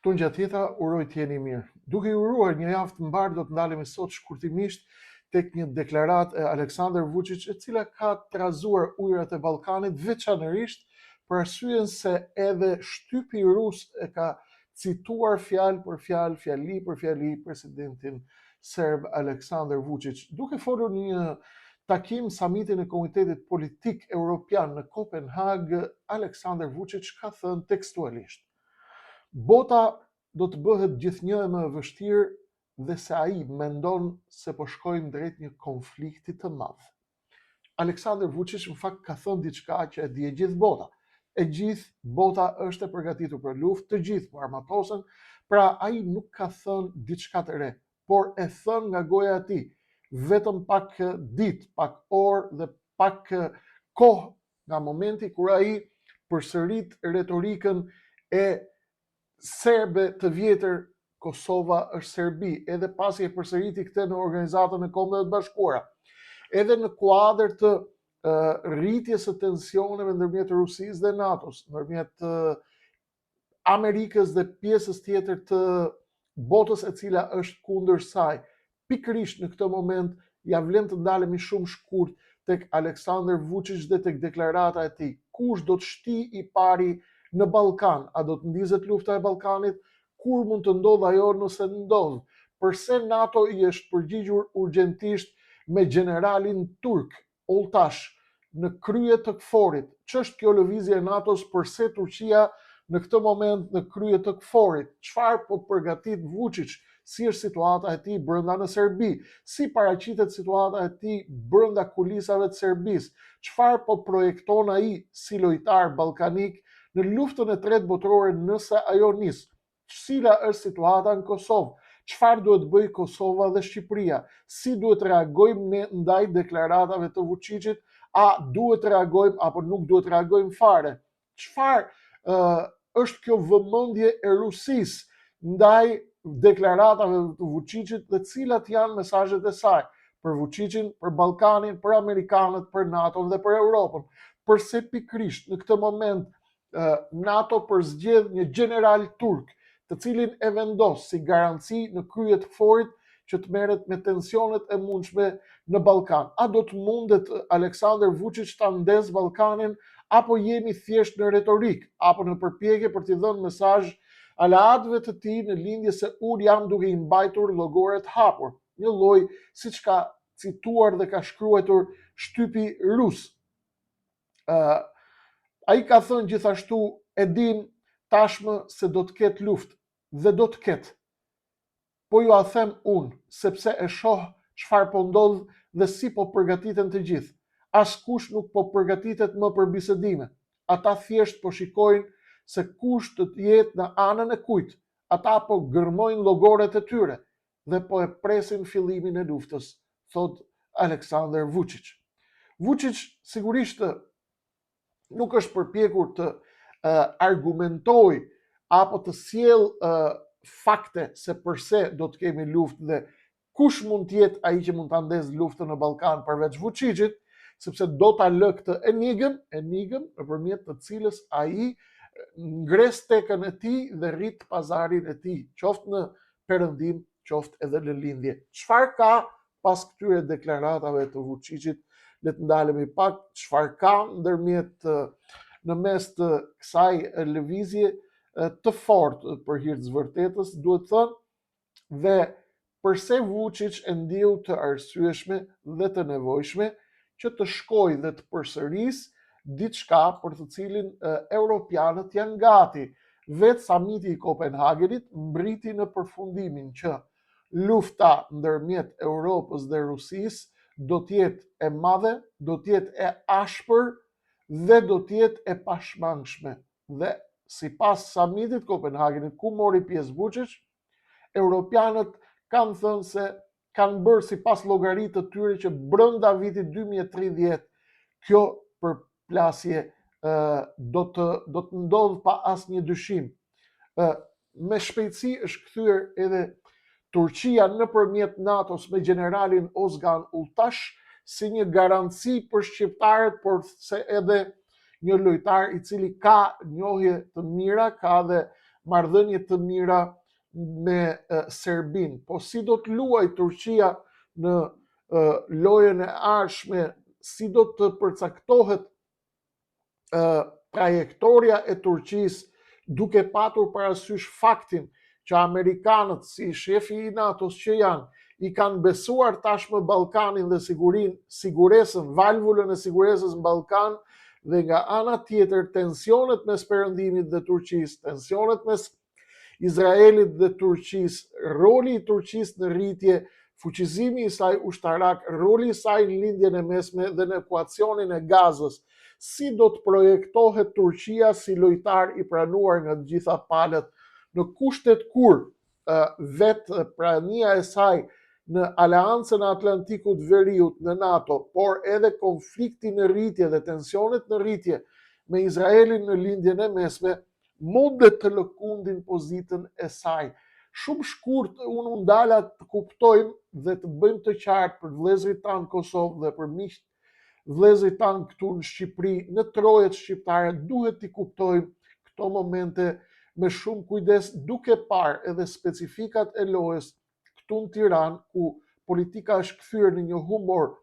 Tunxha Tjetha, uroj të jeni mirë. Duke i uruar një javë të mbarë, do të ndalemi sot shkurtimisht tek një deklaratë e Aleksandar Vučić, e cila ka trazuar ujërat e Ballkanit, veçanërisht për arsyeën se edhe shtypi rus e ka cituar fjalë për fjalë, fjali për fjali presidentin serb Aleksandar Vučić. Duke folur në një takim samitin e Komitetit Politik Evropian në Kopenhag, Aleksandar Vučić ka thënë tekstualisht: bota do të bëhet gjithnjë e më e vështirë dhe se ai mendon se po shkojmë drejt një konflikti të madh. Aleksandar Vučić në fakt ka thënë diçka që e di e gjithë bota. E gjithë bota është e përgatitur për luftë, të gjithë po armatosen, pra ai nuk ka thënë diçka të re, por e thënë nga goja e tij, vetëm pak ditë, pak orë dhe pak kohë nga momenti kur ai përsërit retorikën e serbe të vjetër, Kosova është Serbi, edhe pasi e përsëriti këtë në Organizatën e Kombeve të Bashkuara, edhe në kuadër të rritjes së tensioneve ndërmjet Rusisë dhe NATO-s, ndërmjet Amerikës dhe pjesës tjetër të botës e cila është kundër saj. Pikërisht në këtë moment ja vlen të ndalemi shumë shkurt tek Aleksandar Vučić dhe tek deklarata e tij. Kush do të shti i pari në Ballkan? A do të ndizet lufta e Ballkanit? Kur mund të ndodhë ajo nëse ndodh? Përse NATO i është përgjigjur urgjentisht me generalin turk Oltash në krye të KFOR-it? Ç'është kjo lëvizje e NATO-s? Përse Turqia në këtë moment në krye të KFOR-it? Çfarë po përgatit Vučić? Si është situata e tij brenda në Serbi? Si paraqitet situata e tij brenda kulisave të Serbisë? Çfarë po projekton ai si lojtar ballkanik në luftën e tretë botërore nëse ajo nis? Cila është situata në Kosovë? Çfarë duhet bëj Kosova dhe Shqipëria? Si duhet reagojmë ne ndaj deklaratave të Vučićit? A duhet reagojmë apo nuk duhet reagojmë fare? Çfarë është kjo vëmendje e Rusisë ndaj deklaratave të Vučićit dhe cilat janë mesazhet e saj për Vučićin, për Ballkanin, për Amerikanët, për NATO dhe për Europën? Përse pikërisht në këtë moment NATO përzgjedh një general turk, të cilin e vendos si garanci në krye të KFOR-it që të merret me tensionet e mundshme në Ballkan? A do të mundet Aleksandar Vučić ta ndezë Ballkanin, apo jemi thjesht në retorik, apo në përpjekje për t'i dhënë mesazh aleatëve të tij në lindje se unë jam duke i mbajtur llogoret hapur, një lloj siç ka cituar dhe ka shkruar shtypi rus. Ai ka thënë gjithashtu: e dim tashmë se do të ketë luftë dhe do të ketë. Po ju a them unë, sepse e shoh çfarë po ndodh dhe si po përgatiten të gjithë. Askush nuk po përgatitet më për bisedime. Ata thjesht po shikojnë se kush të jetë në anën e kujt. Ata po gërmojnë llogoret e tyre dhe po e presin fillimin e luftës, thot Aleksandar Vučić. Vučić sigurisht nuk është përpjekur të argumentoj apo të sjell fakte se përse do të kemi luftë dhe kush mund të jetë ai që mund ta ndezë luftën në Ballkan përveç Vučićit, sepse do ta lë këtë enigëm nëpërmjet të cilës ai ngres tekën e tij dhe rrit pazarin e tij, qoftë në perëndim, qoftë edhe në lindje. Çfarë ka pas këtyre deklaratave të Vučićit? Le të ndalemi pak, çfarë ka në mes të kësaj lëvizje të fortë për hir të vërtetës, duhet thënë, dhe përse Vučić e ndieu të arsyeshme dhe të nevojshme që të shkojë dhe të përsërisë diçka për të cilin europianët janë gati. Vetë samiti i Kopenhagenit mbriti në përfundimin që lufta ndërmjet Europës dhe Rusisë do të jetë e madhe, do të jetë e ashpër dhe do të jetë e pashmangshme. Dhe sipas samitit Kopenhagenit ku mori pjesë Vučić, europianët kanë thënë se kanë bërë sipas llogaritë të tyre që brenda vitit 2030 kjo përplasje do të ndodhë pa asnjë dyshim. Me shpejtësi është kthyer edhe Turqia nëpërmjet NATO-s me generalin Ozgan Ultash si një garanci për shqiptarët, por se edhe një lojtar i cili ka njohje të mira, ka dhe marrëdhënie të mira me Serbin. Po si do të luaj Turqia në lojën e ardhshme, si do të përcaktohet trajektoria e Turqisë duke patur parasysh faktin që Amerikanët, si shefi i NATO-s që janë, i kanë besuar tashmë Ballkanin dhe siguresën, valvulën e siguresës në Ballkan, dhe nga ana tjetër tensionet mes Perëndimit dhe Turqisë, tensionet mes Izraelit dhe Turqisë, roli i Turqisë në rritje, fuqizimi i saj ushtarak, roli i saj në lindjen e mesme dhe në ekuacionin e Gazës. Si do të projektohet Turqia si lojtar i pranuar nga të gjitha palët, në kushtet kur vetë prania e saj në Aleancën e Atlantikut Veriut në NATO, por edhe konflikti në rritje dhe tensionet në rritje me Izraelin në lindjen e mesme, mundet të lëkundin pozitën e saj. Shumë shkurt unë ndala të kuptojmë dhe të bëjmë të qartë për vëllezërit tanë Kosovë dhe për miqt vëllezërit tanë këtu në Shqipëri, në trojet shqiptare, duhet t'i kuptojmë këto momente me shumë kujdes, duke parë edhe specifikat e lojës këtu në Tiranë, ku politika është kthyer në një humor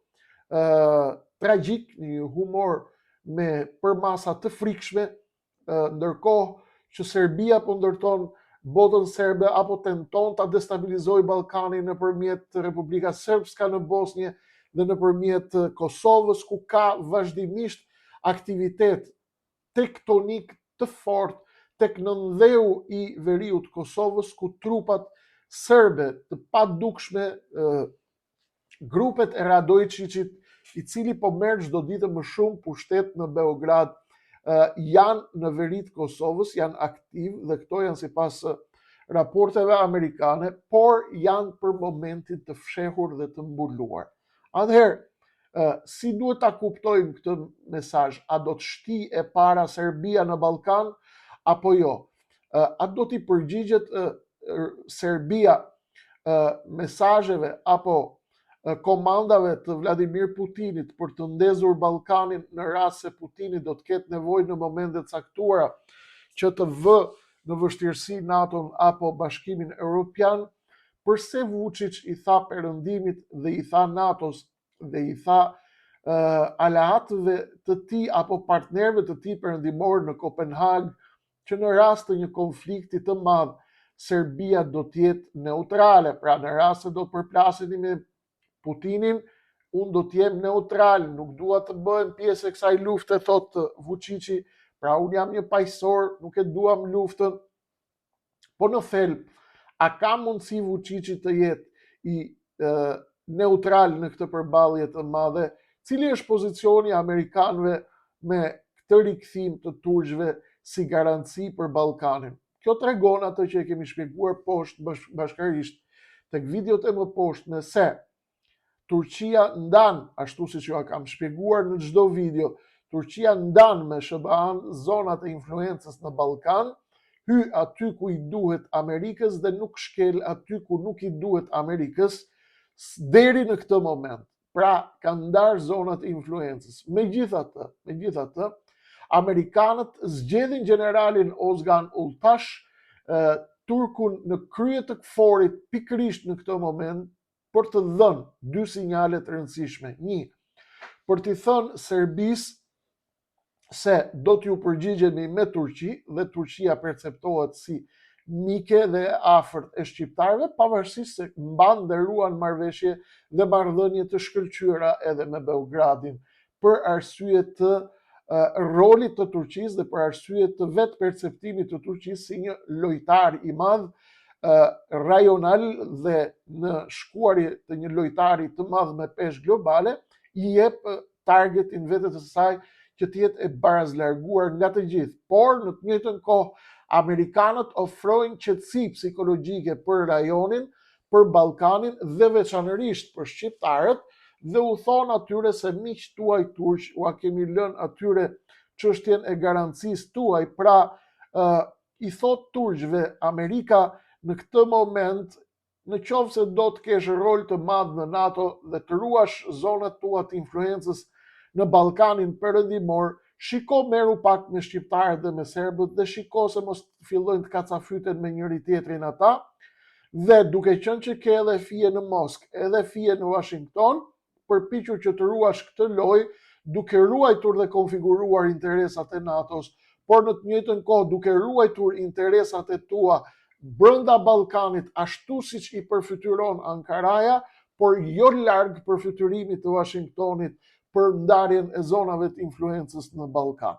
tragjik, një humor me përmasa të frikshme, ndërkohë që Serbia po ndërton botën serbe apo tenton ta destabilizojë Ballkanin nëpërmjet Republikës Srpska në Bosnjë dhe nëpërmjet Kosovës, ku ka vazhdimisht aktivitet tektonik të fortë tek nëndheu i veriut Kosovës, ku trupat serbe të padukshme, grupet e Radojčićit, i cili po merr çdo ditë më shumë pushtet në Beograd, janë në verit Kosovës, janë aktiv dhe këto janë sipas raporteve amerikane, por janë për momentin të fshehur dhe të mbuluar. Atëherë, si duhet ta kuptojmë këtë mesazh? A do të shti e para Serbia në Ballkan apo jo? A do t'i përgjigjet Serbia mesazheve apo komandave të Vladimir Putinit për të ndezur Ballkanin në rast se Putini do të ketë nevojë në momente të caktuara që të vë në vështirësi NATO-n apo Bashkimin Evropian? Përse Vučić i tha Perëndimit dhe i tha NATO-s dhe i tha aleatëve të tij apo partnerëve të tij perëndimor në Kopenhag që në rast të një konflikti të madh Serbia do të jetë neutrale, pra në rast se do të përplaseni me Putinin, unë do të jem neutral, nuk dua të bëhem pjesë e kësaj lufte, thot Vučići, pra unë jam një paqësor, nuk e duam luftën. Po në thelb, a ka mundësi Vučići të jetë i neutral në këtë përballje të madhe? Cili është pozicioni amerikanëve me këtë rikthim të turqëve si garanci për Ballkanin? Kjo tregon atë që e kemi shpjeguar poshtë bashkërisht tek videot e mëposhtme, se Turqia ndan, ashtu siç ju kam shpjeguar në çdo video, Turqia ndan me SBA-n zonat e influencës në Ballkan, hy aty ku i duhet Amerikës dhe nuk shkel aty ku nuk i duhet Amerikës deri në këtë moment. Pra, kanë ndarë zonat e influencës. Megjithatë, amerikanët zgjedhin generalin Ozgan Ultash, turkun në krye të KFOR-it pikërisht në këtë moment, për të dhënë dy sinjale të rëndësishme. Një, për t'i thënë Serbisë se do t'ju përgjigjeni me Turqi dhe Turqia perceptohet si mike dhe afërt e shqiptarëve, pavarësisht se mban dhe ruan marrëveshje dhe marrëdhënie të shkëlqyera edhe me Beogradin, për arsye të rolit të Turqisë dhe për arsye të vetë perceptimit të Turqisë si një lojtar i madh rajonal dhe në shkuarje të një lojtari të madh me peshë globale, i jep targetin vetes së saj që të jetë e barazlarguar nga të gjithë. Por në të njëjtën kohë, amerikanët ofrojnë qetësi psikologjike për rajonin, për Ballkanin dhe veçanërisht për shqiptarët, dhe u thonë atyre se miqtë tuaj turq ua kemi lënë atyre çështjen e garancisë tuaj. Pra, i thot turqëve Amerika, në këtë moment, në qoftë se do të kesh rol të madh në NATO dhe të ruash zonat tua të influencës në Ballkanin perëndimor, shiko meru pak me shqiptarët dhe me serbët dhe shiko se mos fillojnë të kacafyten me njëri tjetrin ata, dhe duke qenë që ke edhe fije në Moskë, edhe fije në Washington, përpiqur që të ruash këtë lojë, duke ruajtur dhe konfiguruar interesat e NATO-s, por në të njëjtën kohë duke ruajtur interesat e tua brenda Ballkanit ashtu siç i përfytyron Ankaraja, por jo larg përfytyrimit të Washingtonit për ndarjen e zonave të influencës në Ballkan.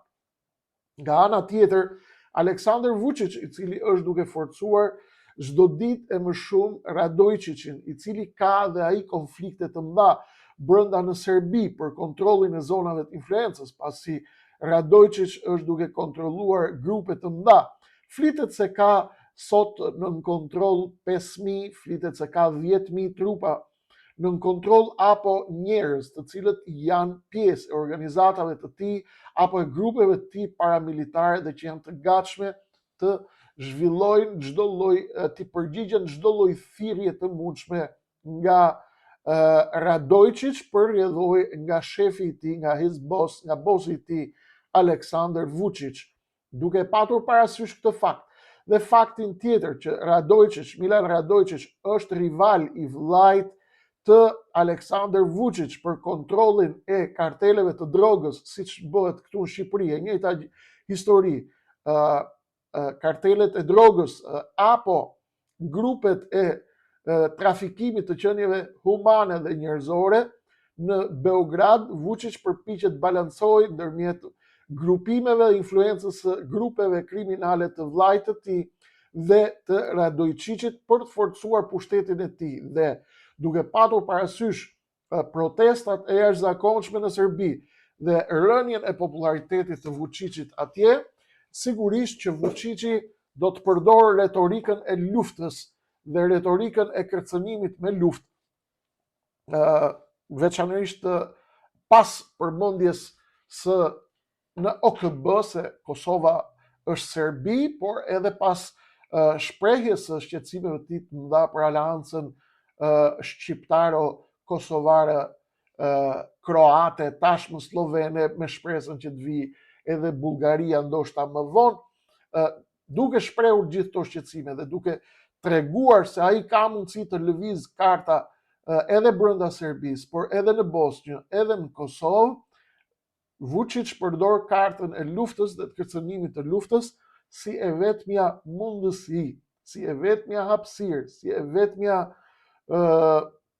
Nga ana tjetër, Aleksandar Vučić, i cili është duke forcuar çdo ditë e më shumë Radojčićin, i cili ka dhe ai konflikte të mëdha brenda në Serbi për kontrollin e zonave të influencës, pasi Radojčić është duke kontrolluar grupe të mëdha. Flitet se ka sot nën kontroll 5.000, flitet se ka 10.000 trupa nën kontroll apo njerëz të cilët janë pjesë e organizatave të tij apo e grupeve të tij paramilitare dhe që janë të gatshme të zhvillojnë çdo lloj, të përgjigjen çdo lloj thirrje të mundshme nga Radojčić për rrjedhoj nga shefi i tij, nga his boss, nga bossi i tij Aleksandar Vučić, duke patur parasysh këtë fakt. Dhe faktin tjetër që Milan Radojčić është rival i vllajt të Aleksandar Vučić për kontrollin e karteleve të drogës, siç bëhet këtu në Shqipëri, e njëjta histori, kartelet e drogës apo grupet e trafikimit të qenieve humane dhe njerëzore në Beograd, Vučić përpiqet balancojë ndërmjet grupimeve dhe influencës së grupeve kriminale të vllajt të tij dhe të Radojčićit për të forcuar pushtetin e tij. Dhe duke patur parasysh protestat e jashtëzakonshme në Serbi dhe rënien e popularitetit të Vučićit atje, sigurisht që Vučići do të përdorë retorikën e luftës dhe retorikën e kërcënimit me luftë, veçanërisht pas përmendjes së në OKB se Kosova është Serbi, por edhe pas shprehjes së shqetësimeve të tij të mëdha për aleancën shqiptaro-kosovare, kroate, tashmë slovene, me shpresën që të vijë edhe Bullgaria ndoshta më vonë, duke shprehur gjithë këto shqetësime dhe duke treguar se ai ka mundësi të lëviz karta edhe brenda Serbisë, por edhe në Bosnjë, edhe në Kosovë, Vučić përdor kartën e luftës dhe të kërcënimit të luftës si e vetmja mundësi, si e vetmja hapësirë, si e vetmja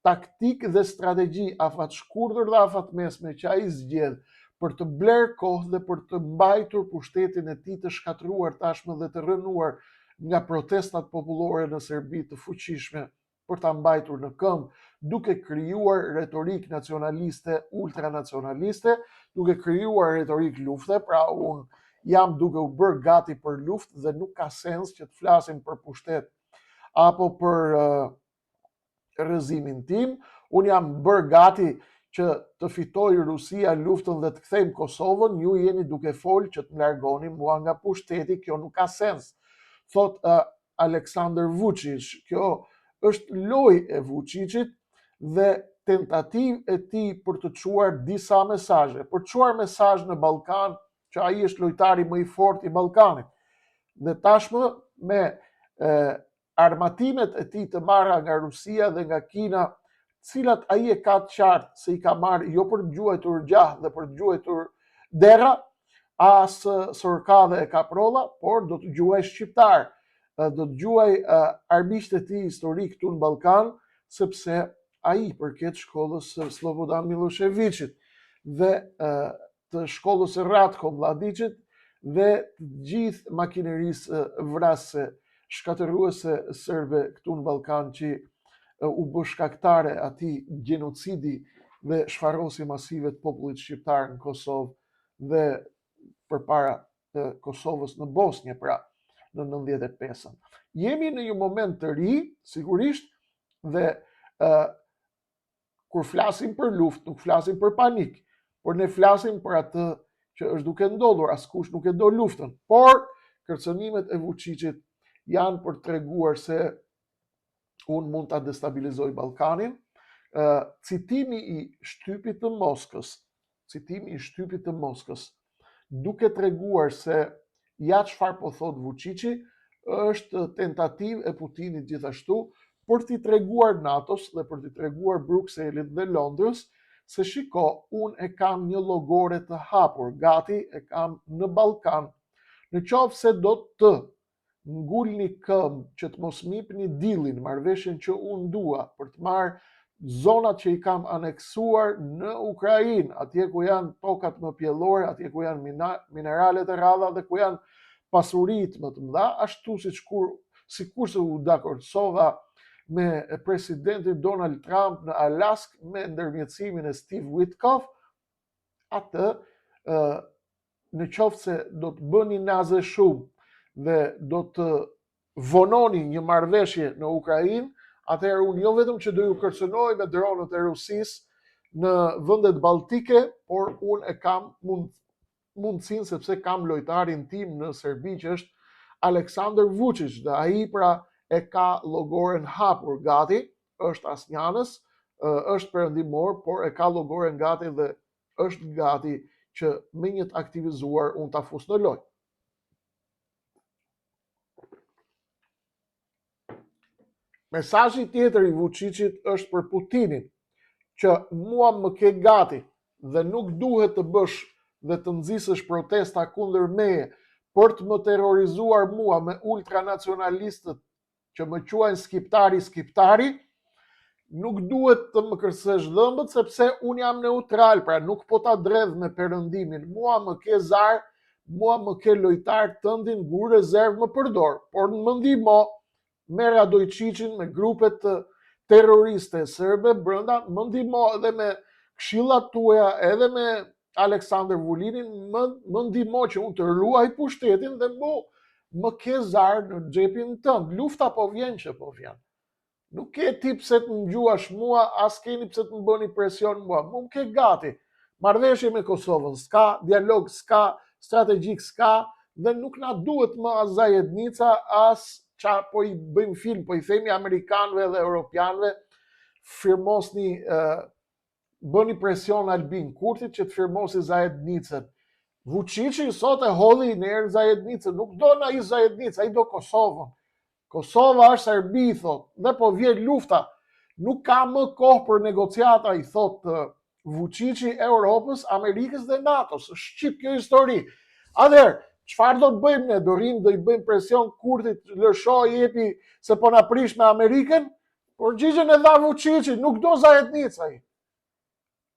taktik dhe strategji afat shkurtër dhe afat mesme që ai zgjedh për të blerë kohë dhe për të mbajtur pushtetin e tij të shkatruar tashmë dhe të rënuar nga protestat popullore në Serbi të fuqishme, për ta mbajtur në këmbë, duke krijuar retorik nacionaliste, ultranacionaliste, duke krijuar retorik lufte. Pra unë jam duke u bërë gati për luftë dhe nuk ka sens që të flasim për pushtet apo për rrëzimin tim. Unë jam bërë gati që të fitoj Rusia luftën dhe të kthejmë Kosovën, ju jeni duke folë që të më largoni mua nga pushteti, kjo nuk ka sens. Thot Aleksandar Vučić, kjo është lojë e Vučićit dhe tentativë e tij për të çuar disa mesazhe, për të çuar mesazh në Ballkan që ai është lojtari më i fortë i Ballkanit. Dhe tashmë me armatimet e tij të marra nga Rusia dhe nga Kina, cilat ai e ka të qartë se i ka marrë jo për të gjuajtur gjah dhe për të gjuajtur dera, as sorka dhe e kaprolla, por do të gjuaj shqiptar, do të gjuaj armiqtë e tij historik këtu në Ballkan, sepse ai përket shkollës së Slobodan Miloševićit dhe të shkollës së Ratko Mladićit dhe të gjithë makinerisë vrasëse, shkatërruese serbe këtu në Ballkan që u bë shkaktare atij gjenocidi dhe shfarosje masive të popullit shqiptar në Kosovë dhe përpara të Kosovës në Bosnjë, pra në 95-ën. Jemi në një moment të ri, sigurisht, dhe kur flasim për luftë, nuk flasim për panik, por ne flasim për atë që është duke ndodhur, askush nuk e do luftën, por kërcënimet e Vučićit janë për të treguar se unë mund ta destabilizoj Ballkanin. Citimi i shtypit të Moskës duke treguar se ja çfarë po thot Vučići, është tentativë e Putinit gjithashtu për t'i treguar NATO-s dhe për t'i treguar Brukselit dhe Londrës se shiko, unë e kam një llogore të hapur, gati e kam në Ballkan. Në qoftë se do të ngulni këmbë që të mos mipni dillin, marrëveshjen që unë dua për të marrë zonat që i kam aneksuar në Ukrainë, atje ku janë tokat më pjellore, atje ku janë mineralet e rradha dhe ku janë pasuritë më të mëdha, ashtu sikurse u dakordësova me presidentin Donald Trump në Alaskë me ndërmjetësimin e Steve Witkoff, atë në qoftë se do të bëni naze shumë dhe do të vononi një marrëveshje në Ukrainë, atëherë unë jo vetëm që do ju kërcënoj me dronët e Rusisë në vendet balltike, por unë e kam mundësinë sepse kam lojtarin tim në Serbi që është Aleksandar Vučić, dhe ai pra e ka llogoren hapur gati, është asnjanës, është perëndimor, por e ka llogoren gati dhe është gati që me një të aktivizuar unë ta fus në lojë. Mesazhi tjetër i Vučićit është për Putinin, që mua më ke gati dhe nuk duhet të bësh dhe të nxisësh protesta kundër meje për të më terrorizuar mua me ultranacionalistët që më quajnë skiptari, nuk duhet të më kërcesh dhëmbët sepse unë jam neutral, pra nuk po ta dredh me perëndimin. Mua më ke zar, mua më ke lojtar tëndin, gur rezervë më përdor, por më ndihmo me Radojčićin, me grupet terroriste serbe brenda, më ndihmo edhe me këshillat tuaja, edhe me Aleksandar Vulinin, më ndihmo që unë të ruaj pushtetin dhe më ke zar në xhepin tënd. Lufta po vjen që po vjen. Nuk ke ti pse të më gjuash mua, as keni pse të më bëni presion mua. Më ke gati. Marrëveshje me Kosovën s'ka, dialog s'ka, strategjik s'ka, dhe nuk na duhet më as zajednica, as qa po i bëjmë film, po i themi amerikanëve dhe europianëve, firmosni, bëni presion Albin Kurtit që të firmosi zajednicën. Vučići sot e hodhi në erë zajednicën, nuk do na i zajednicë, ai do Kosovën. Kosova është Serbi, thot, dhe po vjen lufta. Nuk ka më kohë për negociata, i thot Vučići, Europës, Amerikës dhe NATO-s. Është shqip kjo histori. Atëherë, çfarë do të bëjmë ne? Do i bëjmë presion Kurtit, lëshoj, jepi se po na prish me Amerikën? Por gjigjen e dha Vučići, nuk do zajednicë ai.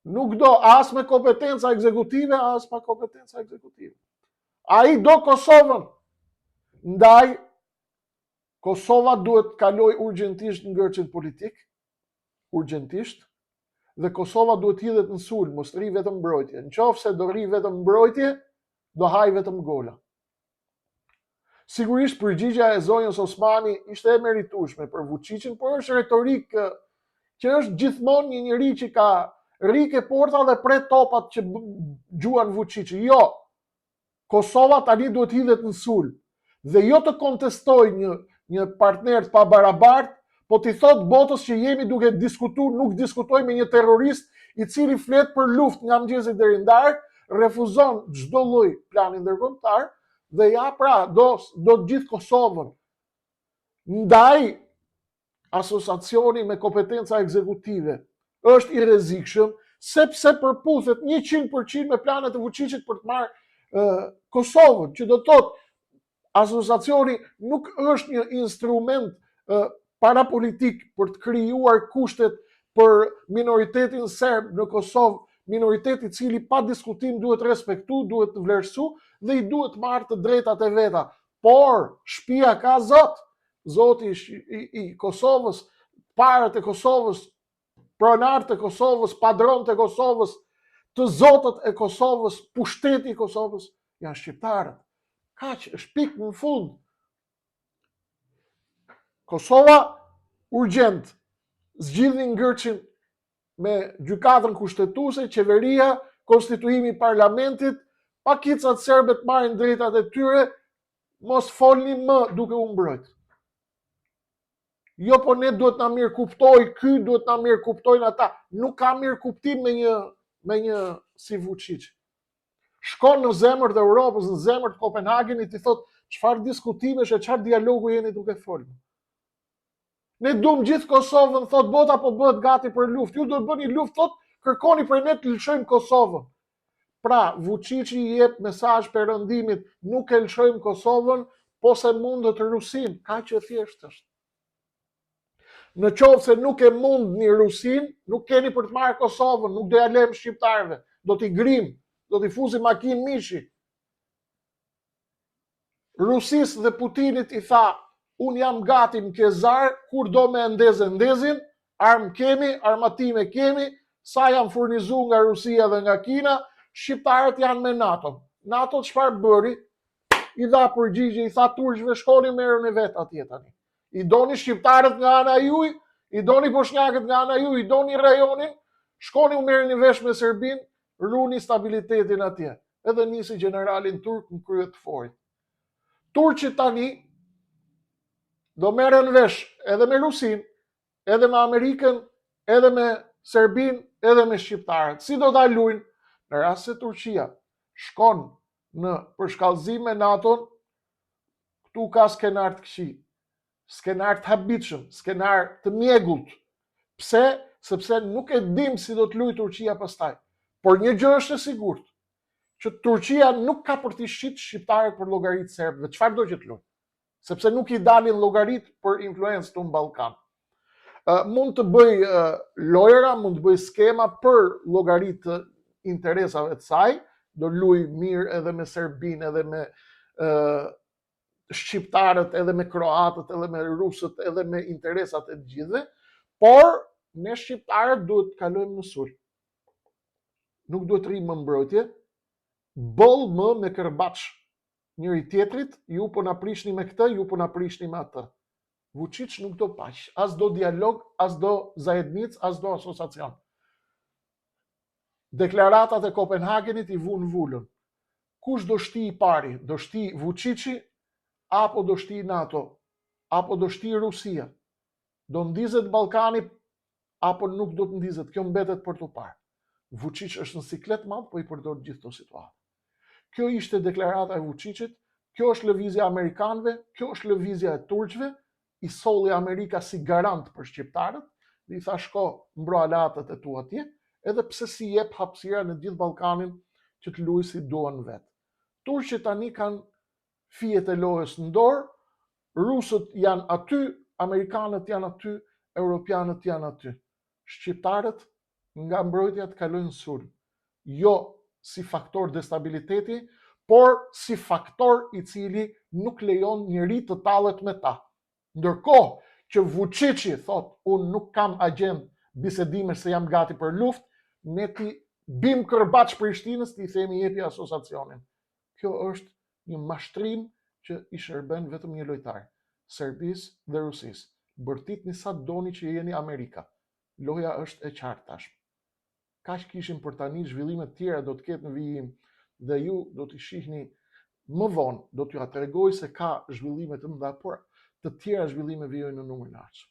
Nuk do as me kompetenca ekzekutive, as pa kompetenca ekzekutive. Ai do Kosovën. Ndaj, Kosova duhet kaloj urgjentisht në ngërçin politik, urgjentisht, dhe Kosova duhet hidhet në sulm, mos rri vetëm mbrojtje. Nëse do rri vetëm mbrojtje, do haj vetëm gola. Sigurisht përgjigjja e zonjës Osmani ishte e meritueshme për Vučićin, por është retorik që është gjithmonë një njeri që ka rike porta dhe pret topat që gjuan Vučići. Jo, Kosova tani duhet hidhet në sulm dhe jo të kontestoj një partner të pabarabart, po t'i thot botës që jemi duke diskutuar, nuk diskutoj me një terrorist i cili flet për luftë nga mëngjesi deri në darkë, refuzon çdo lloj plani ndërkombëtar dhe ja pra do të gjithë Kosovën. Ndaj asociacioni me kompetenca ekzekutive është i rrezikshëm sepse përputhet 100% me planet e Vučićit për të marrë Kosovën, që do të thotë asociacioni nuk është një instrument parapolitik për të krijuar kushtet për minoritetin serb në Kosovë, minoriteti i cili pa diskutim duhet respektu, duhet vlerësu dhe i duhet marrë të drejtat e veta. Por shtëpia ka zot, zoti i Kosovës, parët e Kosovës, pronarët e Kosovës, padronët e Kosovës, të zotët e Kosovës, pushteti i Kosovës janë shqiptarët. Kaq, është pikë në fund. Kosova urgjent zgjidhni ngërçin me gjykatën kushtetuese, qeveria, konstituimi i parlamentit, pakicat serbe të marrin drejtat e tyre, mos folni më duke u mbrojt. Jo, po ne duhet na mirë kuptoj, ky duhet na mirë kuptojnë ata. Nuk ka mirë kuptim me një si Vučić. shkon në zemër të Europës, në zemër të Kopenhagenit, i thot çfarë diskutimesh e çfarë dialogu jeni duke folur. Ne duam gjithë Kosovën, thot bota po bëhet gati për luftë. Ju do të bëni luftë, thot, kërkoni për ne të lëshojmë Kosovën. Pra, Vučići i jep mesazh perëndimit, nuk e lëshojmë Kosovën, po se mundët Rusin, kaq e thjesht është. Në qovë se nuk e mund një Rusin, nuk keni për të marrë Kosovën, nuk do ja lëm shqiptarëve, do t'i grim, do t'i fuzim makinë mishi. Rusis dhe Putinit i tha, unë jam gati në kezar, kur do me ndezin, armë kemi, armatime kemi, sa jam furnizu nga Rusia dhe nga Kina, shqiptarët janë me NATO. NATO çfarë bëri? I dha përgjigje, i tha turqëve shkoni merrni vetë atje tani. I doni shqiptarët nga ana juaj, i doni bosnjakët nga ana juaj, i doni rajonin, shkoni u merrni vesh me Serbinë, runi stabilitetin atje. Edhe nisi generalin turk në krye të forit. Turqit tani do merren vesh edhe me Rusin, edhe me Amerikën, edhe me Serbinë, edhe me shqiptarët. Si do ta luajnë? Në rast se Turqia shkon në përshkallëzim me NATO-n, këtu ka skenar të këqij, skenar të habitshëm, skenar të mjegullt. Pse? Sepse nuk e dim si do të luajë Turqia pastaj. Por një gjë është e sigurt, që Turqia nuk ka për t'i shqit shqiptarët për llogaritë serbëve, çfarë do që të luajë. Sepse nuk i dalin llogaritë për influencë këtu në Ballkan. Mund të bëj lojra, mund të bëj skema për llogaritë interesave të saj, do luaj mirë edhe me Serbinë, edhe me shqiptarët, edhe me kroatët, edhe me rusët, edhe me interesat e të gjithëve, por ne shqiptarët duhet të kalojmë në sulm. Nuk duhet të rrim më mbrojtje, boll më me kërbaç njëri tjetrit, ju po na prishni me këtë, ju po na prishni me atë. Vučić nuk do paq, as do dialog, as do zajednic, as do asociacion. Deklaratat e Kopenhagenit i vunë vulën. Kush do shti i pari? Do shti Vučići, apo do shti NATO, apo do shti Rusia? Do ndizet Ballkani, apo nuk do të ndizet? Kjo mbetet për të parë. Vučić është në siklet madh, po i përdor gjithë këto situatë. Kjo ishte deklarata e Vučićit, kjo është lëvizja amerikanëve, kjo është lëvizja e turqëve, i solli Amerika si garant për shqiptarët, dhe i tha shko mbro alatët e tu atje, edhe pse si jep hapësira në gjithë Ballkanin që të luajë si duan vetë. Turqët tani kanë fijet e lojës në dorë, rusët janë aty, amerikanët janë aty, europianët janë aty. Shqiptarët nga mbrojtja të kalojnë sulm. Jo si faktor destabiliteti, por si faktor i cili nuk lejon njëri të tallet me ta. Ndërkohë që Vučići thot, unë nuk kam agent bisedime se jam gati për luftë, ne ti bim kërbaç Prishtinës, ti themi jepi asociacionin. Kjo është një mashtrim që i shërben vetëm një lojtar, Serbisë dhe Rusisë. Bërtitni sa doni që jeni Amerika. Loja është e qartë tashmë. Kaq kishim për tani, zhvillimet tjera do të ketë në vijim dhe ju do t'i shihni më vonë, do t'ju tregoj se ka zhvillime të mëdha, por të tjera zhvillime vijojnë në numër lartë.